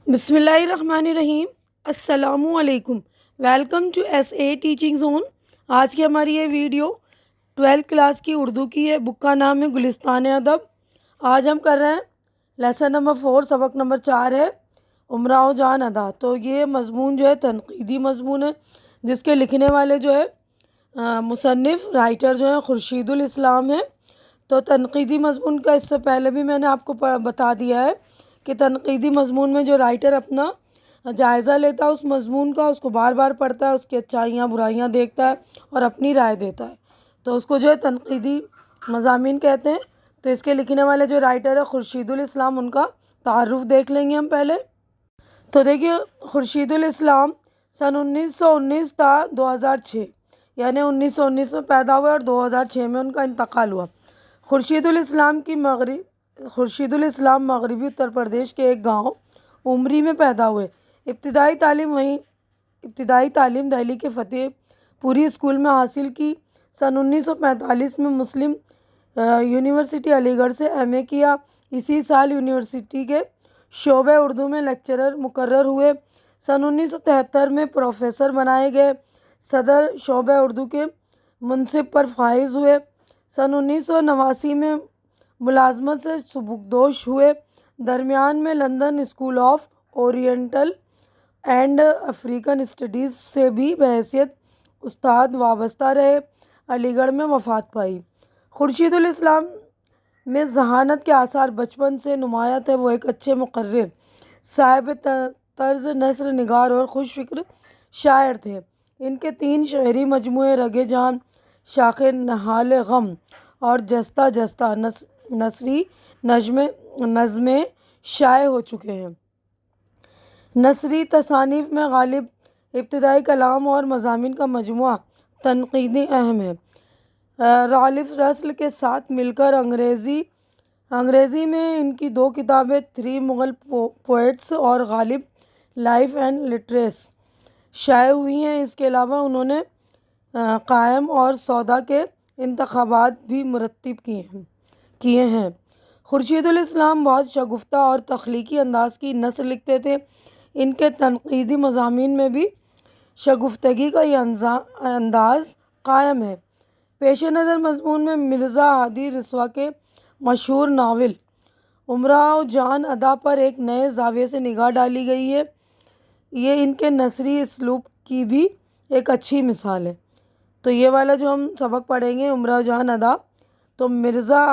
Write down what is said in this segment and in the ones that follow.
بسم اللہ الرحمن الرحیم۔ السلام علیکم۔ Welcome to S A teaching zone. آج کی ہماری یہ ویڈیو 12th کلاس کی اردو کی ہے۔ بک کا نام ہے گلستان ادب۔ آج ہم کر رہے ہیں لیسن نمبر 4، سبق نمبر 4 ہے امراؤ جان ادا۔ تو یہ مضمون جو ہے تنقیدی مضمون ہے، جس کے لکھنے والے جو ہے مصنف رائٹر جو ہیں خورشید الاسلام ہے۔ تو تنقیدی مضمون کا اس سے پہلے بھی میں نے آپ کو بتا دیا ہے کہ تنقیدی مضمون میں جو رائٹر اپنا جائزہ لیتا ہے اس مضمون کا، اس کو بار بار پڑھتا ہے، اس کی اچھائیاں برائیاں دیکھتا ہے اور اپنی رائے دیتا ہے، تو اس کو جو ہے تنقیدی مضامین کہتے ہیں۔ تو اس کے لکھنے والے جو رائٹر ہے خورشید الاسلام، ان کا تعارف دیکھ لیں گے ہم پہلے۔ تو دیکھیے، خورشید الاسلام سن 1919 تا 2006، یعنی 1919 میں پیدا ہوئے اور 2006 میں ان کا انتقال ہوا۔ خورشید الاسلام مغربی اتر پردیش کے ایک گاؤں امری میں پیدا ہوئے۔ ابتدائی تعلیم دہلی کے فتح پوری اسکول میں حاصل کی۔ سن 1945 میں مسلم یونیورسٹی علی گڑھ سے ایم اے کیا۔ اسی سال یونیورسٹی کے شعبہ اردو میں لیکچرر مقرر ہوئے۔ سن 1973 میں پروفیسر بنائے گئے۔ صدر شعبہ اردو کے منصب پر فائز ہوئے۔ سن 1989 میں ملازمت سے سبکدوش ہوئے۔ درمیان میں London school of oriental and African studies سے بھی بحیثیت استاد وابستہ رہے۔ علی گڑھ میں وفات پائی۔ خورشید الاسلام میں ذہانت کے آثار بچپن سے نمایاں تھے۔ وہ ایک اچھے مقرر، صاحب طرز نثر نگار اور خوش فکر شاعر تھے۔ ان کے 3 شعری مجموعے رگ جان، شاخ نہال غم اور جستہ جستہ نثری نظمیں شائع ہو چکے ہیں۔ نثری تصانیف میں غالب ابتدائی کلام اور مضامین کا مجموعہ تنقیدی اہم ہے۔ رالف رسل کے ساتھ مل کر انگریزی میں ان کی 2 کتابیں 3 مغل پوئٹس اور غالب لائف اینڈ لٹریچر شائع ہوئی ہیں۔ اس کے علاوہ انہوں نے قائم اور سودا کے انتخابات بھی مرتب کیے ہیں۔ خورشید الاسلام بہت شگفتہ اور تخلیقی انداز کی نثر لکھتے تھے۔ ان کے تنقیدی مضامین میں بھی شگفتگی کا یہ انداز قائم ہے۔ پیش نظر مضمون میں مرزا ہادی رسوا کے مشہور ناول امراؤ جان ادا پر ایک نئے زاویے سے نگاہ ڈالی گئی ہے۔ یہ ان کے نثری اسلوب کی بھی ایک اچھی مثال ہے۔ تو یہ والا جو ہم سبق پڑھیں گے امراؤ جان ادا، تو مرزا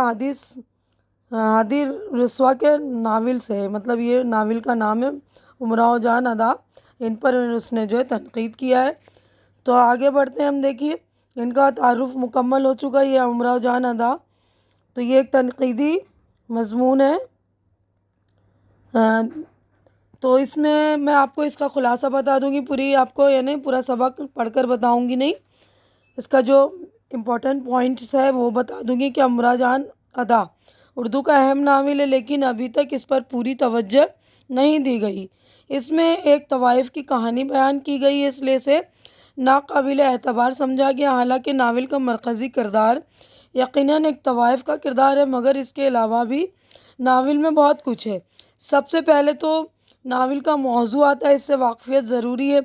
ہادی رسوا کے ناول سے ہے، مطلب یہ ناول کا نام ہے امراؤ جان ادا، ان پر اس نے جو ہے تنقید کیا ہے۔ تو آگے بڑھتے ہیں ہم۔ دیکھیے، ان کا تعارف مکمل ہو چکا ہے، یہ امراؤ جان ادا۔ تو یہ ایک تنقیدی مضمون ہے۔ تو اس میں آپ کو اس کا خلاصہ بتا دوں گی، پوری آپ کو یعنی پورا سبق پڑھ کر بتاؤں گی نہیں، اس کا جو امپورٹنٹ پوائنٹس ہے وہ بتا دوں گی کہ امراؤ جان ادا اردو کا اہم ناول ہے، لیکن ابھی تک اس پر پوری توجہ نہیں دی گئی۔ اس میں ایک طوائف کی کہانی بیان کی گئی ہے، اس لیے اسے ناقابل اعتبار سمجھا گیا۔ حالانکہ ناول کا مرکزی کردار یقیناً ایک طوائف کا کردار ہے، مگر اس کے علاوہ بھی ناول میں بہت کچھ ہے۔ سب سے پہلے تو ناول کا موضوع آتا ہے، اس سے واقفیت ضروری ہے۔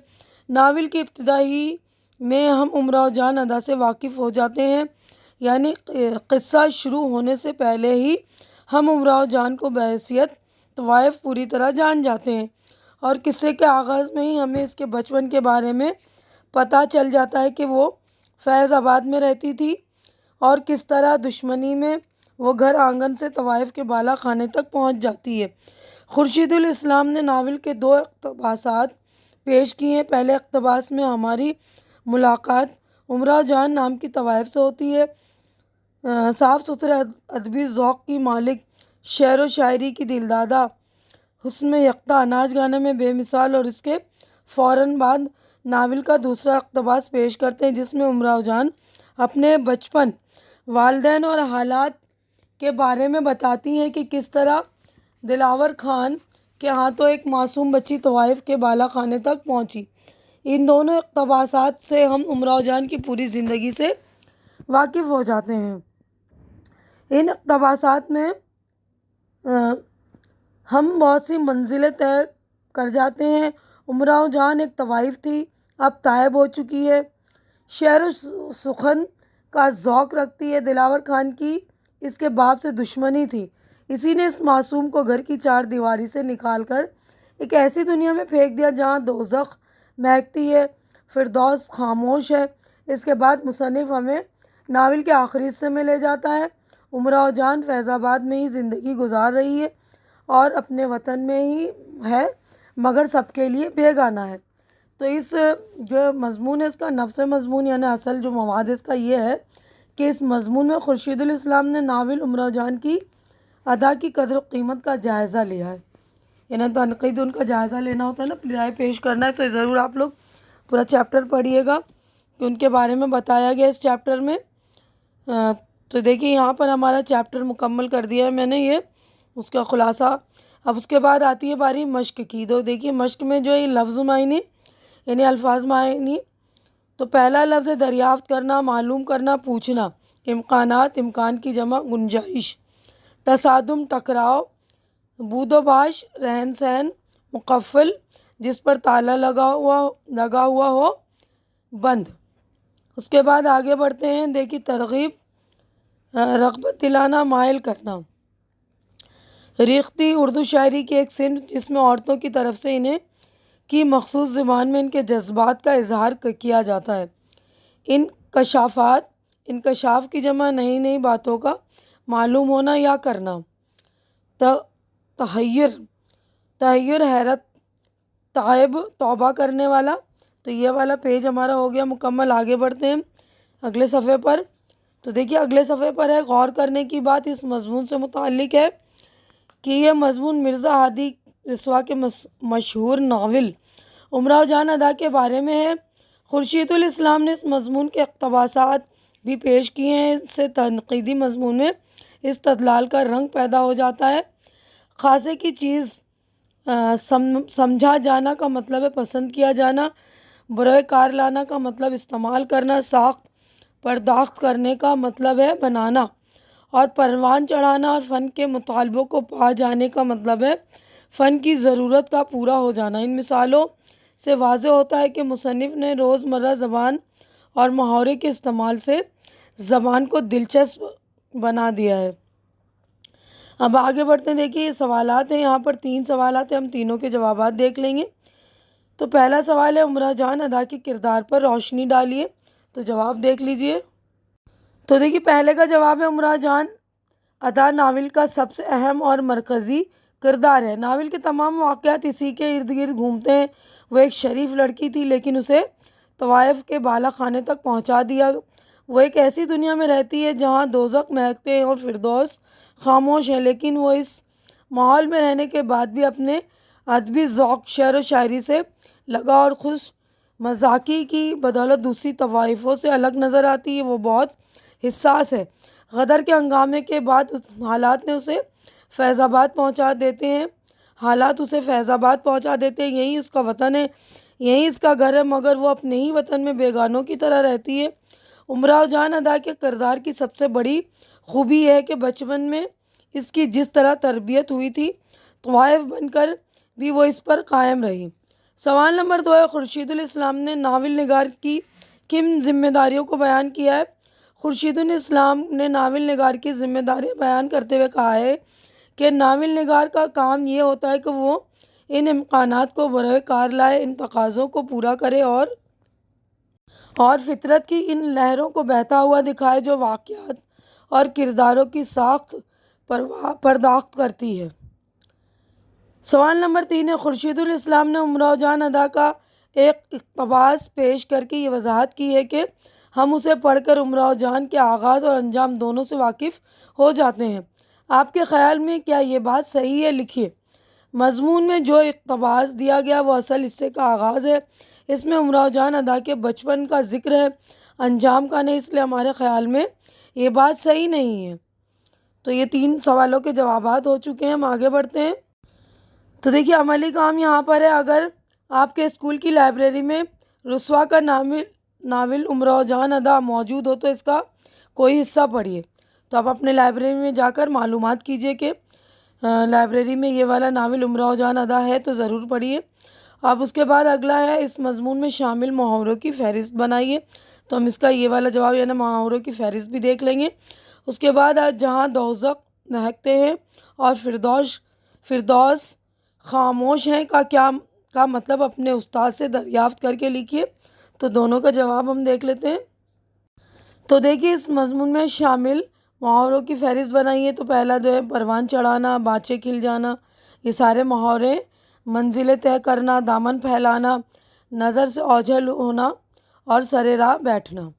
ناول کی ابتدائی میں ہم امراؤ جان ادا سے واقف ہو جاتے ہیں، یعنی قصہ شروع ہونے سے پہلے ہی ہم امراؤ جان کو بحیثیت طوائف پوری طرح جان جاتے ہیں، اور قصے کے آغاز میں ہی ہمیں اس کے بچپن کے بارے میں پتہ چل جاتا ہے کہ وہ فیض آباد میں رہتی تھی اور کس طرح دشمنی میں وہ گھر آنگن سے طوائف کے بالا خانے تک پہنچ جاتی ہے۔ خورشید الاسلام نے ناول کے 2 اقتباسات پیش کیے ہیں۔ پہلے اقتباس میں ہماری ملاقات امراؤ جان نام کی طوائف سے ہوتی ہے۔ صاف ستھرے ادبی ذوق کی مالک، شعر و شاعری کی دلدادہ، حسن میں یکتا، ناچ گانے میں بے مثال، اور اس کے فوراً بعد ناول کا دوسرا اقتباس پیش کرتے ہیں، جس میں امراؤ جان اپنے بچپن، والدین اور حالات کے بارے میں بتاتی ہیں کہ کس طرح دلاور خان کے ہاتھوں ایک معصوم بچی طوائف کے بالا خانے تک پہنچی۔ ان دونوں اقتباسات سے ہم امراؤ جان کی پوری زندگی سے واقف ہو جاتے ہیں۔ ان اقتباسات میں ہم بہت سی منزلیں طے کر جاتے ہیں۔ امراؤ جان ایک طوائف تھی، اب طائب ہو چکی ہے۔ شعر و سخن کا ذوق رکھتی ہے۔ دلاور خان کی اس کے باپ سے دشمنی تھی، اسی نے اس معصوم کو گھر کی چار دیواری سے نکال کر ایک ایسی دنیا میں پھینک دیا جہاں دوزخ مہکتی ہے، فردوس خاموش ہے۔ اس کے بعد مصنف ہمیں ناول کے آخری حصے میں لے جاتا ہے۔ امراؤ جان فیض آباد میں ہی زندگی گزار رہی ہے اور اپنے وطن میں ہی ہے، مگر سب کے لیے بیگانہ ہے۔ تو اس جو مضمون ہے اس کا نفس مضمون یعنی اصل جو مواد اس کا یہ ہے کہ اس مضمون میں خورشید الاسلام نے ناول امراؤ جان کی ادا کی قدر و قیمت کا جائزہ لیا ہے۔ یعنی تنقید ان کا جائزہ لینا ہوتا ہے نا، رائے پیش کرنا ہے، تو ضرور آپ لوگ پورا چیپٹر پڑھیے گا کہ ان کے بارے میں بتایا گیا اس چیپٹر میں۔ تو دیکھیے یہاں پر ہمارا چیپٹر مکمل کر دیا ہے میں نے، یہ اس کا خلاصہ۔ اب اس کے بعد آتی ہے باری مشق کی۔ تو دیکھیے مشق میں جو ہے لفظ معنی یعنی الفاظ معنی، تو پہلا لفظ ہے دریافت کرنا، معلوم کرنا، پوچھنا۔ امکانات، امکان کی جمع گنجائش۔ تصادم، ٹکراؤ۔ بود و باش، رہن سہن۔ مقفل، جس پر تالا لگا ہوا ہو، بند۔ اس کے بعد آگے بڑھتے ہیں، دیکھیے ترغیب، رغبت دلانا، مائل کرنا۔ ریختی، اردو شاعری کی ایک صنف جس میں عورتوں کی طرف سے انہیں کی مخصوص زبان میں ان کے جذبات کا اظہار کیا جاتا ہے۔ انکشافات، انکشاف کی جمع نئی نئی باتوں کا معلوم ہونا یا کرنا۔ تحیر، تحیر حیرت، تائب توبہ کرنے والا۔ تو یہ والا پیج ہمارا ہو گیا مکمل۔ آگے بڑھتے ہیں اگلے صفحے پر۔ تو دیکھیے اگلے صفحے پر ہے غور کرنے کی بات اس مضمون سے متعلق ہے کہ یہ مضمون مرزا ہادی رسوا کے مشہور ناول امراؤ جان ادا کے بارے میں ہے۔ خورشید الاسلام نے اس مضمون کے اقتباسات بھی پیش کیے ہیں۔ اس سے تنقیدی مضمون میں استدلال کا رنگ پیدا ہو جاتا ہے۔ خاصے کی چیز سمجھا جانا کا مطلب ہے پسند کیا جانا، بروئے کار لانا کا مطلب استعمال کرنا، ساخت پرداخت کرنے کا مطلب ہے بنانا، اور پروان چڑھانا اور فن کے مطالبوں کو پا جانے کا مطلب ہے فن کی ضرورت کا پورا ہو جانا۔ ان مثالوں سے واضح ہوتا ہے کہ مصنف نے روز مرہ زبان اور محاورے کے استعمال سے زبان کو دلچسپ بنا دیا ہے۔ اب آگے بڑھتے ہیں، دیکھیے یہ سوالات ہیں، یہاں پر 3 سوالات ہیں، ہم تینوں کے جوابات دیکھ لیں گے۔ تو پہلا سوال ہے امراؤ جان ادا کے کردار پر روشنی ڈالیے۔ تو جواب دیکھ لیجئے۔ تو دیکھیے پہلے کا جواب ہے امراؤ جان ادا ناول کا سب سے اہم اور مرکزی کردار ہے۔ ناول کے تمام واقعات اسی کے ارد گرد گھومتے ہیں۔ وہ ایک شریف لڑکی تھی لیکن اسے طوائف کے بالا خانے تک پہنچا دیا۔ وہ ایک ایسی دنیا میں رہتی ہے جہاں دوزخ مہکتے ہیں اور فردوس خاموش ہے، لیکن وہ اس ماحول میں رہنے کے بعد بھی اپنے ادبی ذوق، شعر و شاعری سے لگا اور خوش مزاقی کی بدولت دوسری طوائفوں سے الگ نظر آتی ہے۔ وہ بہت حساس ہے۔ غدر کے ہنگامے کے بعد حالات نے اسے فیض آباد پہنچا دیتے ہیں۔ حالات اسے فیض آباد پہنچا دیتے ہیں، یہی اس کا وطن ہے، یہی اس کا گھر ہے، مگر وہ اپنے ہی وطن میں بیگانوں کی طرح رہتی ہے۔ امراؤ جان ادا کے کردار کی سب سے بڑی خوبی یہ ہے کہ بچپن میں اس کی جس طرح تربیت ہوئی تھی، طوائف بن کر بھی وہ اس پر قائم رہی۔ سوال نمبر 2 ہے خورشید الاسلام نے ناول نگار کی کن ذمہ داریوں کو بیان کیا ہے؟ خورشید الاسلام نے ناول نگار کی ذمہ داریاں بیان کرتے ہوئے کہا ہے کہ ناول نگار کا کام یہ ہوتا ہے کہ وہ ان امکانات کو بروئے کار لائے، ان تقاضوں کو پورا کرے اور فطرت کی ان لہروں کو بہتا ہوا دکھائے جو واقعات اور کرداروں کی ساخت پرداخت کرتی ہے۔ سوال نمبر 3 ہے خورشید الاسلام نے امراؤ جان ادا کا ایک اقتباس پیش کر کے یہ وضاحت کی ہے کہ ہم اسے پڑھ کر امراؤ جان کے آغاز اور انجام دونوں سے واقف ہو جاتے ہیں۔ آپ کے خیال میں کیا یہ بات صحیح ہے؟ لکھیے۔ مضمون میں جو اقتباس دیا گیا وہ اصل حصے کا آغاز ہے۔ اس میں امراؤ جان ادا کے بچپن کا ذکر ہے، انجام کا نہیں، اس لیے ہمارے خیال میں یہ بات صحیح نہیں ہے۔ تو یہ 3 سوالوں کے جوابات ہو چکے ہیں، ہم آگے بڑھتے ہیں۔ تو دیکھیے عملی کام یہاں پر ہے، اگر آپ کے اسکول کی لائبریری میں رسوا کا ناول امراؤ جان ادا موجود ہو تو اس کا کوئی حصہ پڑھیے۔ تو آپ اپنے لائبریری میں جا کر معلومات کیجئے کہ لائبریری میں یہ والا ناول امراؤ جان ادا ہے تو ضرور پڑھیے۔ اب اس کے بعد اگلا ہے اس مضمون میں شامل محاوروں کی فہرست بنائیے، تو ہم اس کا یہ والا جواب یعنی محاوروں کی فہرست بھی دیکھ لیں گے۔ اس کے بعد جہاں دوزخ مہکتے ہیں اور فردوس خاموش ہیں کا مطلب اپنے استاد سے دریافت کر کے لکھیے، تو دونوں کا جواب ہم دیکھ لیتے ہیں۔ تو دیکھیے اس مضمون میں شامل محاوروں کی فہرست بنائیے، تو پہلا جو ہے پروان چڑھانا، بانچیں کھل جانا، یہ سارے محاورے، منزلیں طے کرنا، دامن پھیلانا، نظر سے اوجھل ہونا اور سرے راہ بیٹھنا۔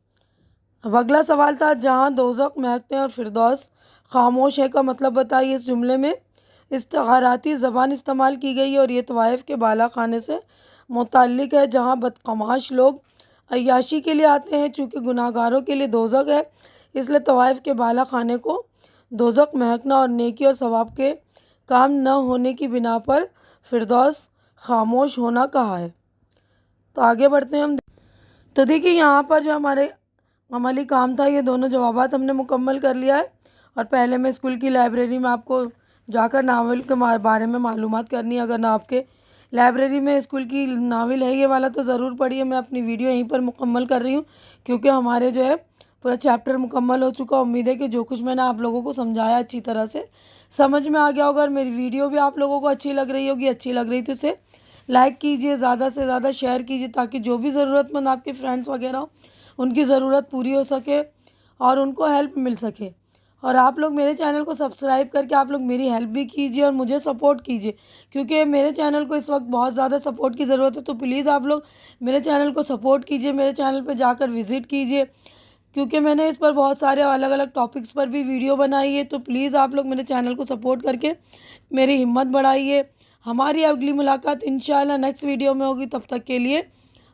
اب اگلا سوال تھا جہاں دوزخ مہکتے ہیں اور فردوس خاموش ہے کا مطلب بتائیے۔ اس جملے میں استعاراتی زبان استعمال کی گئی ہے اور یہ طوائف کے بالا خانے سے متعلق ہے جہاں بدقماش لوگ عیاشی کے لیے آتے ہیں۔ چونکہ گناہ گاروں کے لیے دوزخ ہے، اس لیے طوائف کے بالا خانے کو دوزخ مہکنا اور نیکی اور ثواب کے کام نہ ہونے کی بنا پر فردوس خاموش ہونا کہا ہے۔ تو آگے بڑھتے ہیں ہم۔ تو دیکھیے یہاں پر جو ہمارے عملی کام تھا یہ دونوں جوابات ہم نے مکمل کر لیا ہے، اور پہلے میں اسکول کی لائبریری میں آپ کو جا کر ناول کے بارے میں معلومات کرنی ہے۔ اگر نہ آپ کے لائبریری میں اسکول کی ناول ہے یہ والا تو ضرور پڑھیے۔ میں اپنی ویڈیو یہیں پر مکمل کر رہی ہوں کیونکہ ہمارے جو ہے پورا چیپٹر مکمل ہو چکا۔ امید ہے کہ جو کچھ میں نے آپ لوگوں کو سمجھایا اچھی طرح سے سمجھ میں آ گیا ہوگا، اور میری ویڈیو بھی آپ لوگوں کو اچھی لگ رہی ہوگی۔ اچھی لگ رہی تو اسے لائک کیجئے، زیادہ سے زیادہ شیئر کیجئے تاکہ جو بھی ضرورت مند آپ کے فرینڈس وغیرہ ہوں ان کی ضرورت پوری ہو سکے اور ان کو ہیلپ مل سکے۔ اور آپ لوگ میرے چینل کو سبسکرائب کر کے آپ لوگ میری ہیلپ بھی کیجئے اور مجھے سپورٹ کیجئے، کیونکہ میرے چینل کو اس وقت بہت زیادہ سپورٹ کی ضرورت ہے۔ تو پلیز آپ لوگ میرے چینل کو سپورٹ کیجئے، میرے چینل پہ جا کر وزٹ کیجئے، کیونکہ میں نے اس پر بہت سارے الگ الگ ٹاپکس پر بھی ویڈیو بنائی ہے۔ تو پلیز آپ لوگ میرے چینل کو سپورٹ کر کے میری ہمت بڑھائیے۔ ہماری اگلی ملاقات انشاءاللہ نیکسٹ ویڈیو میں ہوگی، تب تک کے لیے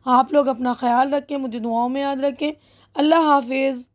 آپ لوگ اپنا خیال رکھیں، مجھے دعاؤں میں یاد رکھیں۔ اللہ حافظ۔